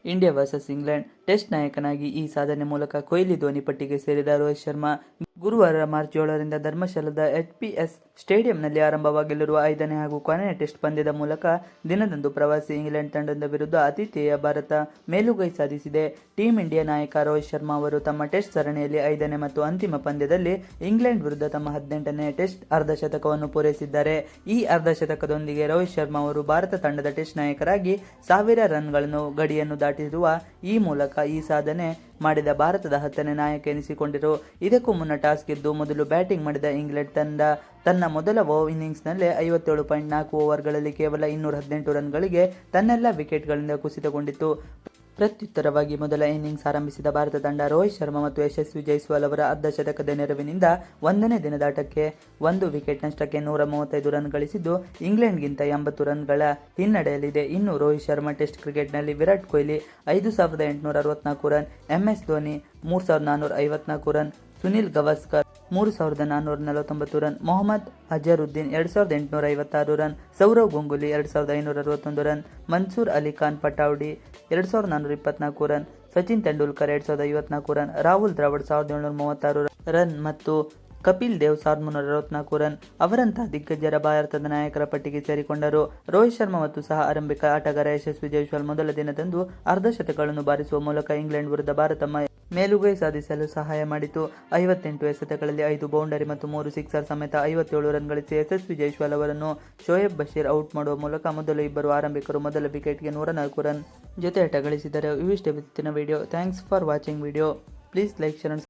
India versus England test ನಾಯಕನಾಗಿ ಈ ಸಾಧನೆ ಮೂಲಕ ಕೊಹ್ಲಿ ಧೋನಿ ಪಟ್ಟಿಗೆ ಸೇರಿದ ರೋಹಿತ್ ಶರ್ಮಾ ಗುರುವಾರ ಮಾರ್ಚ್ 7ರಿಂದ ಧರ್ಮಶಾಲಾದ ಎಚ್ಪಿಎಸ್ ಸ್ಟೇಡಿಯಂನಲ್ಲಿ ಆರಂಭವಾಗಲಿರುವ 5ನೇ ಹಾಗೂ ಕೊನೆಯ ಟೆಸ್ಟ್ ಪಂದ್ಯದ ಮೂಲಕ ದಿನದಂದು ಪ್ರವಾಸಿ ಇಂಗ್ಲೆಂಡ್ ತಂಡದ ವಿರುದ್ಧ ಆತಿಥೇಯ ಭಾರತ ಮೇಲುಗೈ ಸಾಧಿಸಿದೆ. ಟೀಂ ಇಂಡಿಯಾ ನಾಯಕ ರೋಹಿತ್ ಶರ್ಮಾ ಅವರು ತಮ್ಮ ಟೆಸ್ಟ್ ಸರಣಿಯಲ್ಲಿ 5ನೇ ಮತ್ತು ಅಂತಿಮ ಪಂದ್ಯದಲ್ಲಿ ಇಂಗ್ಲೆಂಡ್ ವಿರುದ್ಧ ತಮ್ಮ 18ನೇ ಟೆಸ್ಟ್ ಅರ್ಧಶತಕವನ್ನು ಪೂರೈಸಿದ್ದಾರೆ. ಈ ಅರ್ಧಶತಕದೊಂದಿಗೆ ರೋಹಿತ್ ಶರ್ಮಾ ಅವರು ಭಾರತ ತಂಡದ ಟೆಸ್ಟ್ ನಾಯಕರಾಗಿ 1000 ರನ್ಗಳನ್ನು ಗಡಿಯನ್ನು ದಾಟಿರುವ ಈ ಮೂಲಕ ಈ ಸಾಧನೆ ಮಾಡಿದ ಭಾರತದ 10ನೇ ನಾಯಕ ಎನಿಸಿಕೊಂಡರು. ಇದಕ್ಕೂ ಮುನ್ನ ಟಾಸ್ ಗೆದ್ದು ಮೊದಲು ಬ್ಯಾಟಿಂಗ್ ಮಾಡಿದ ಇಂಗ್ಲೆಂಡ್ ತಂಡ ತನ್ನ ಮೊದಲ ಇನ್ನಿಂಗ್ಸ್ನಲ್ಲೇ 57.4 ಓವರ್ಗಳಲ್ಲಿ ಕೇವಲ 218 ರನ್ಗಳಿಗೆ ತನ್ನೆಲ್ಲ ವಿಕೆಟ್ಗಳಿಂದ ಕುಸಿತಗೊಂಡಿತು. ಪ್ರತ್ಯುತ್ತರವಾಗಿ ಮೊದಲ ಇನ್ನಿಂಗ್ಸ್ ಆರಂಭಿಸಿದ ಭಾರತ ತಂಡ ರೋಹಿತ್ ಶರ್ಮಾ ಮತ್ತು ಯಶಸ್ವಿ ಜೈಸ್ವಾಲ್ ಅವರ ಅರ್ಧಶತಕದ ನೆರವಿನಿಂದ 1ನೇ ದಿನದಾಟಕ್ಕೆ 1 ವಿಕೆಟ್ ನಷ್ಟಕ್ಕೆ 135 ರನ್ ಗಳಿಸಿದ್ದು ಇಂಗ್ಲೆಂಡ್ಗಿಂತ 80 ರನ್ಗಳ ಹಿನ್ನಡೆಯಲ್ಲಿದೆ. ಇನ್ನು ರೋಹಿತ್ ಶರ್ಮಾ ಟೆಸ್ಟ್ ಕ್ರಿಕೆಟ್ನಲ್ಲಿ Virat Kohli 5864 run, MS Dhoni 3454 run, Sunil Gavaskar 3449 run, Mohammad Azharuddin 2856 run, Sourav Ganguly 2561 run, Mansoor Ali Khan Pataudi 2424 run, Sachin Tendulkar 2054 run, Rahul Dravid 1736 run ಮತ್ತು ಕಪಿಲ್ ದೇವ್ 1364 ರನ್ ಅವರಂತಹ ದಿಗ್ಗಜರ ಭಾರತದ ನಾಯಕರ ಪಟ್ಟಿಗೆ ಸೇರಿಕೊಂಡರು. ರೋಹಿತ್ ಶರ್ಮಾ ಮತ್ತು ಸಹ ಆರಂಭಿಕ ಆಟಗಾರ ಯಶಸ್ವಿ ಜೈಸ್ವಾಲ್ ಮೊದಲ ದಿನದಂದು ಅರ್ಧಶತಕಗಳನ್ನು ಬಾರಿಸುವ ಮೂಲಕ ಇಂಗ್ಲೆಂಡ್ ವಿರುದ್ಧ ಭಾರತ ಮೇಲುಗೈ ಸಾಧಿಸಲು ಸಹಾಯ ಮಾಡಿತು. 58 ಎಸೆತಗಳಲ್ಲಿ 5 ಬೌಂಡರಿ ಮತ್ತು 3 ಸಿಕ್ಸರ್ ಸಮೇತ 57 ರನ್ ಗಳಿಸಿ ಯಶಸ್ವಿ ಜೈಸ್ವಾಲ್ ಅವರನ್ನು ಶೋಯಬ್ ಬಶೀರ್ ಔಟ್ ಮಾಡುವ ಮೂಲಕ ಮೊದಲು ಇಬ್ಬರು ಆರಂಭಿಕರು ಮೊದಲ ವಿಕೆಟ್ಗೆ 104 ರನ್ ಜೊತೆ ಆಟ ಗಳಿಸಿದರು. ಇವಿಷ್ಟೇ ಇವತ್ತಿನ video. Thanks for watching video. Please like, share